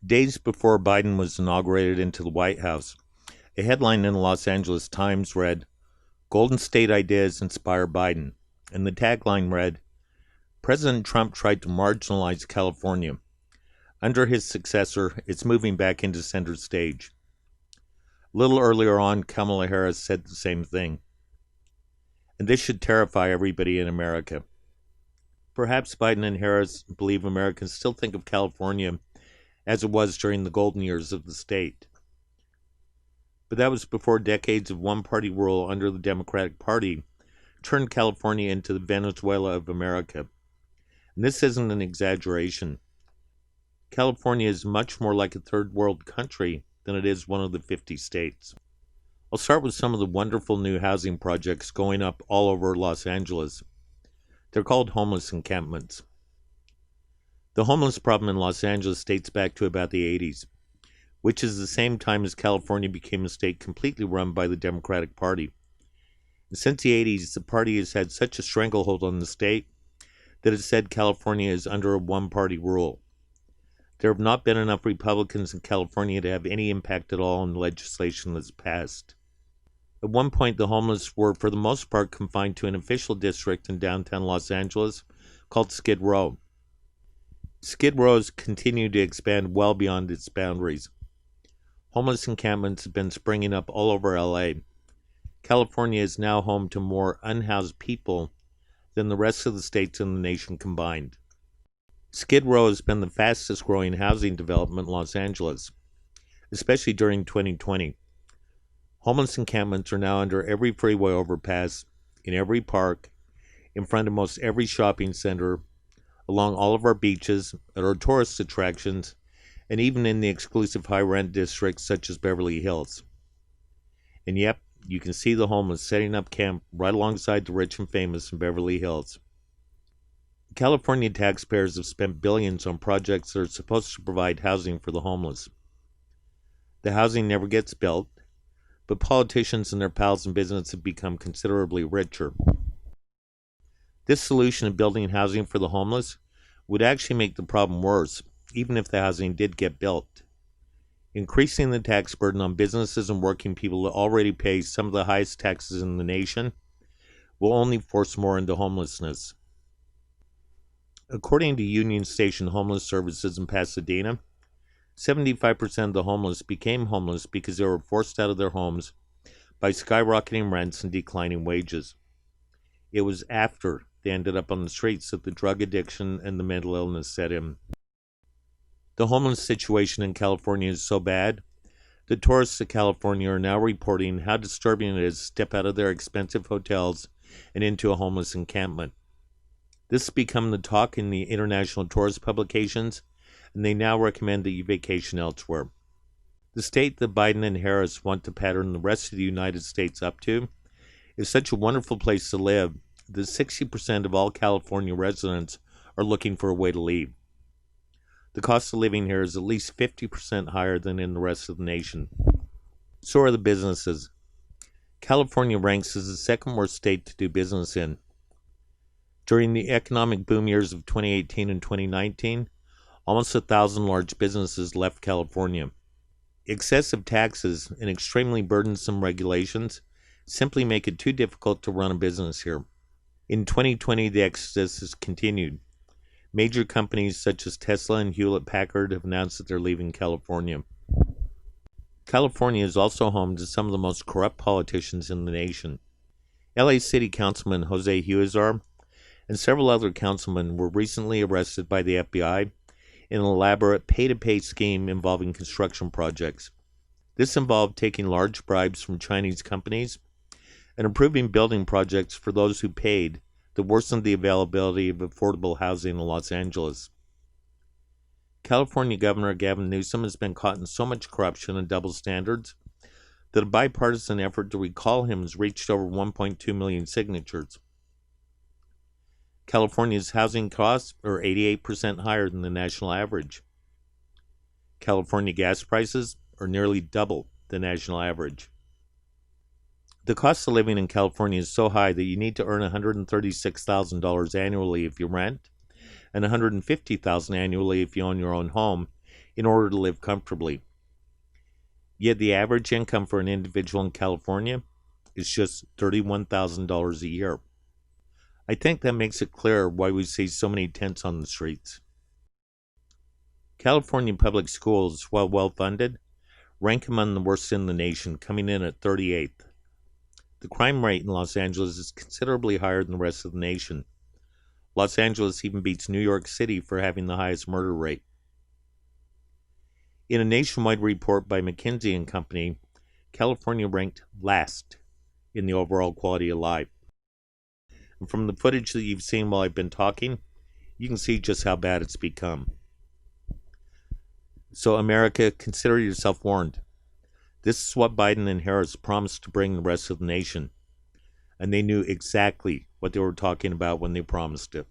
Days before Biden was inaugurated into the White House, a headline in the Los Angeles Times read, "Golden State Ideas Inspire Biden," and the tagline read, "President Trump tried to marginalize California. Under his successor, it's moving back into center stage." A little earlier on, Kamala Harris said the same thing. And this should terrify everybody in America. Perhaps Biden and Harris believe Americans still think of California as it was during the golden years of the state. But that was before decades of one-party rule under the Democratic Party turned California into the Venezuela of America. And this isn't an exaggeration. California is much more like a third world country than it is one of the 50 states. I'll start with some of the wonderful new housing projects going up all over Los Angeles. They're called homeless encampments. The homeless problem in Los Angeles dates back to about the 80s, which is the same time as California became a state completely run by the Democratic Party. And since the 80s, the party has had such a stranglehold on the state that it said California is under a one-party rule. There have not been enough Republicans in California to have any impact at all on legislation that's passed. At one point, the homeless were, for the most part, confined to an official district in downtown Los Angeles called Skid Row. Skid Row has continued to expand well beyond its boundaries. Homeless encampments have been springing up all over LA. California is now home to more unhoused people than the rest of the states in the nation combined. Skid Row has been the fastest growing housing development in Los Angeles, especially during 2020. Homeless encampments are now under every freeway overpass, in every park, in front of most every shopping center, along all of our beaches, at our tourist attractions, and even in the exclusive high-rent districts such as Beverly Hills. And yep, you can see the homeless setting up camp right alongside the rich and famous in Beverly Hills. California taxpayers have spent billions on projects that are supposed to provide housing for the homeless. The housing never gets built, but politicians and their pals in business have become considerably richer. This solution of building housing for the homeless would actually make the problem worse, even if the housing did get built. Increasing the tax burden on businesses and working people that already pay some of the highest taxes in the nation will only force more into homelessness. According to Union Station Homeless Services in Pasadena, 75% of the homeless became homeless because they were forced out of their homes by skyrocketing rents and declining wages. It was after they ended up on the streets that the drug addiction and the mental illness set in. The homeless situation in California is so bad that tourists to California are now reporting how disturbing it is to step out of their expensive hotels and into a homeless encampment. This has become the talk in the international tourist publications, and they now recommend that you vacation elsewhere. The state that Biden and Harris want to pattern the rest of the United States up to is such a wonderful place to live that 60% of all California residents are looking for a way to leave. The cost of living here is at least 50% higher than in the rest of the nation. So are the businesses. California ranks as the second worst state to do business in. During the economic boom years of 2018 and 2019, almost 1,000 large businesses left California. Excessive taxes and extremely burdensome regulations simply make it too difficult to run a business here. In 2020, the exodus has continued. Major companies such as Tesla and Hewlett-Packard have announced that they're leaving California. California is also home to some of the most corrupt politicians in the nation. LA City Councilman Jose Huizar and several other councilmen were recently arrested by the FBI in an elaborate pay-to-pay scheme involving construction projects. This involved taking large bribes from Chinese companies and approving building projects for those who paid that worsened the availability of affordable housing in Los Angeles. California Governor Gavin Newsom has been caught in so much corruption and double standards that a bipartisan effort to recall him has reached over 1.2 million signatures. California's housing costs are 88% higher than the national average. California gas prices are nearly double the national average. The cost of living in California is so high that you need to earn $136,000 annually if you rent, and $150,000 annually if you own your own home in order to live comfortably. Yet the average income for an individual in California is just $31,000 a year. I think that makes it clear why we see so many tents on the streets. California public schools, while well funded, rank among the worst in the nation, coming in at 38th. The crime rate in Los Angeles is considerably higher than the rest of the nation. Los Angeles even beats New York City for having the highest murder rate. In a nationwide report by McKinsey and Company, California ranked last in the overall quality of life. And from the footage that you've seen while I've been talking, you can see just how bad it's become. So America, consider yourself warned. This is what Biden and Harris promised to bring the rest of the nation. And they knew exactly what they were talking about when they promised it.